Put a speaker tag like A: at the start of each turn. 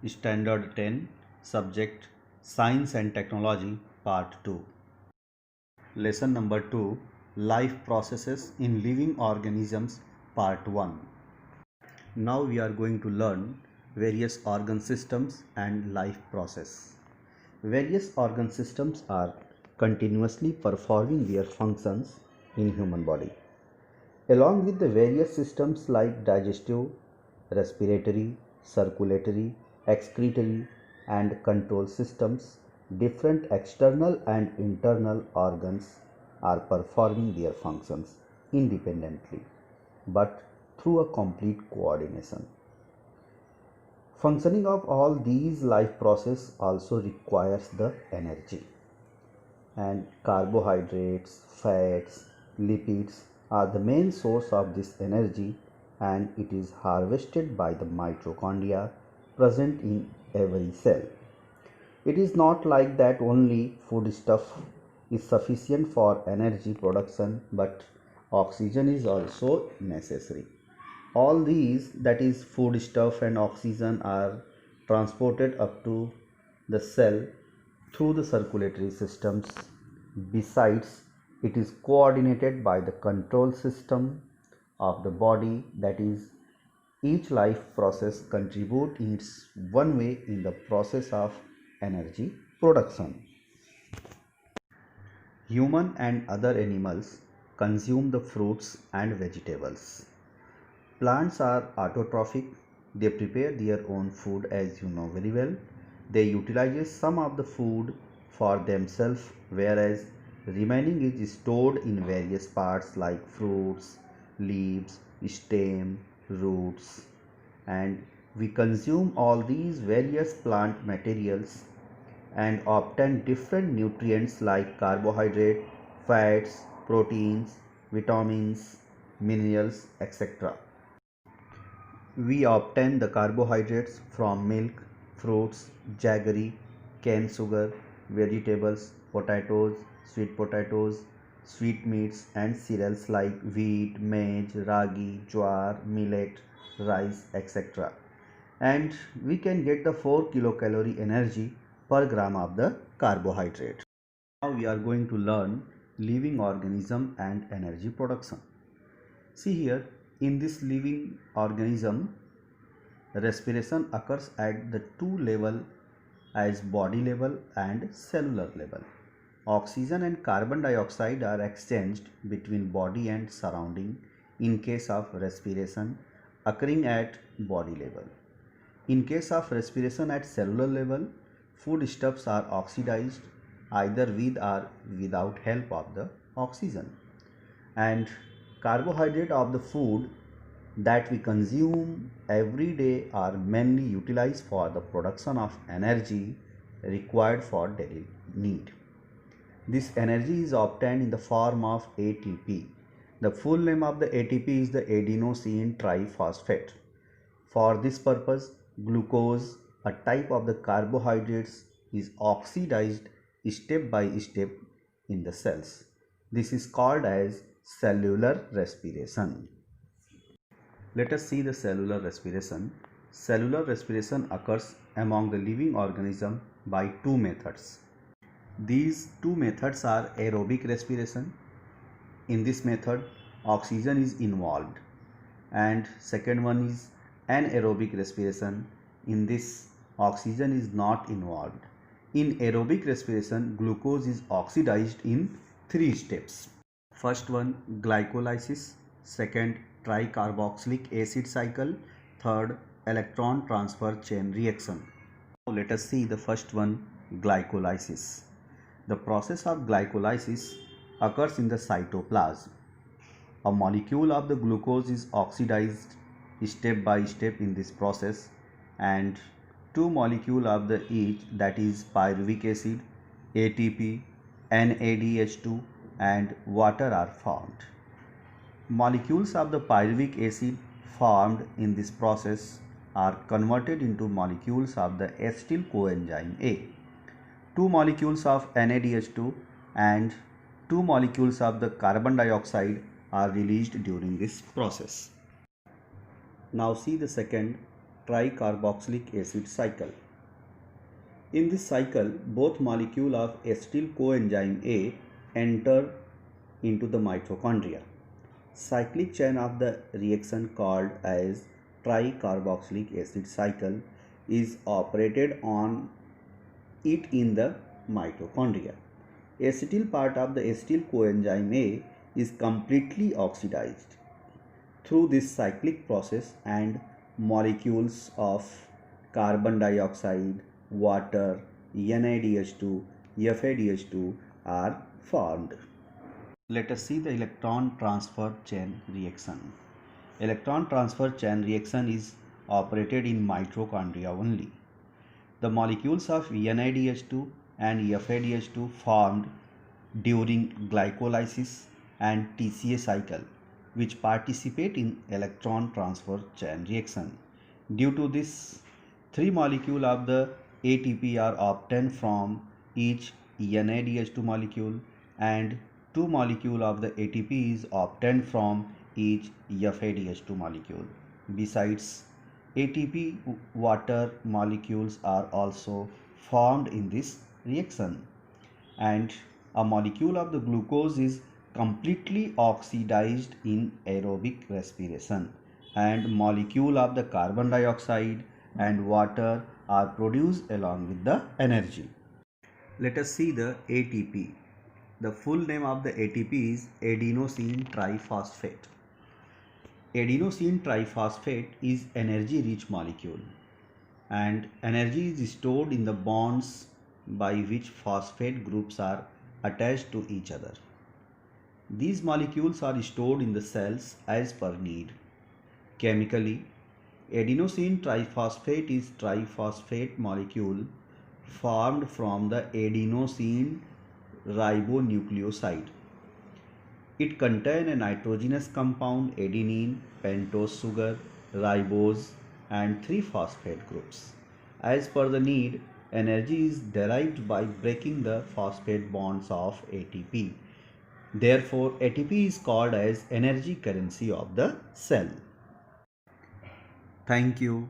A: Standard 10, Subject Science and Technology, Part 2. Lesson number 2, Life Processes in Living Organisms, Part 1. Now we are going to learn various organ systems and life process. Various organ systems are continuously performing their functions in human body. Along with the various systems like digestive, respiratory, circulatory, excretory, and control systems, different external and internal organs are performing their functions independently but through a complete coordination. Functioning of all these life processes also requires the energy, and carbohydrates, fats, lipids are the main source of this energy, and it is harvested by the mitochondria present in every cell. It is not like that only foodstuff is sufficient for energy production, but oxygen is also necessary. All these, that is foodstuff and oxygen, are transported up to the cell through the circulatory systems. Besides, it is coordinated by the control system of the body, that is each life process contribute its one way in the process of energy production. Human and other animals consume the fruits and vegetables. Plants are autotrophic. They prepare their own food, as you know very well. They utilize some of the food for themselves, whereas remaining is stored in various parts like fruits, leaves, stem, roots, and we consume all these various plant materials and obtain different nutrients like carbohydrate, fats, proteins, vitamins, minerals, etc. We obtain the carbohydrates from milk, fruits, jaggery, cane sugar, vegetables, potatoes, sweet meats, and cereals like wheat, maize, ragi, jowar, millet, rice, etc. And we can get the 4 kilocalorie energy per gram of the carbohydrate. Now we are going to learn living organism and energy production. See here, in this living organism, respiration occurs at the two level, as body level and cellular level. Oxygen and carbon dioxide are exchanged between body and surrounding in case of respiration occurring at body level. In case of respiration at cellular level, foodstuffs are oxidized either with or without help of the oxygen, and carbohydrate of the food that we consume every day are mainly utilized for the production of energy required for daily need. This energy is obtained in the form of ATP. The full name of the ATP is the adenosine triphosphate. For this purpose, glucose, a type of the carbohydrates, is oxidized step by step in the cells. This is called as cellular respiration. Let us see the cellular respiration. Cellular respiration occurs among the living organism by two methods. These two methods are aerobic respiration. In this method, oxygen is involved, and second one is anaerobic respiration. In this, oxygen is not involved. In aerobic respiration, glucose is oxidized in three steps. First one, glycolysis. Second, tricarboxylic acid cycle. Third, electron transfer chain reaction. Now let us see the first one, glycolysis. The process of glycolysis occurs in the cytoplasm. A molecule of the glucose is oxidized step by step in this process, and two molecules of the each, that is pyruvic acid, ATP, NADH2, and water are formed. Molecules of the pyruvic acid formed in this process are converted into molecules of the acetyl coenzyme A. Two molecules of NADH2 and two molecules of the carbon dioxide are released during this process. Now see the second, tricarboxylic acid cycle. In this cycle, both molecules of acetyl coenzyme A enter into the mitochondria. Cyclic chain of the reaction called as tricarboxylic acid cycle is operated on it in the mitochondria. Acetyl part of the acetyl coenzyme A is completely oxidized through this cyclic process, and molecules of carbon dioxide, water, NADH2, FADH2 are formed. Let us see the electron transfer chain reaction. Electron transfer chain reaction is operated in mitochondria only. The molecules of NADH2 and FADH2 formed during glycolysis and TCA cycle, which participate in electron transfer chain reaction. Due to this, 3 molecules of the ATP are obtained from each NADH2 molecule, and 2 molecules of the ATP is obtained from each FADH2 molecule. Besides, ATP water molecules are also formed in this reaction, and a molecule of the glucose is completely oxidized in aerobic respiration, and molecule of the carbon dioxide and water are produced along with the energy. Let us see the ATP. The full name of the ATP is adenosine triphosphate. Adenosine triphosphate is energy rich molecule, and energy is stored in the bonds by which phosphate groups are attached to each other. These molecules are stored in the cells as per need. Chemically, adenosine triphosphate is triphosphate molecule formed from the adenosine ribonucleoside. It contains a nitrogenous compound adenine, pentose sugar, ribose, and 3 phosphate groups. As per the need, energy is derived by breaking the phosphate bonds of ATP. Therefore, ATP is called as energy currency of the cell. Thank you.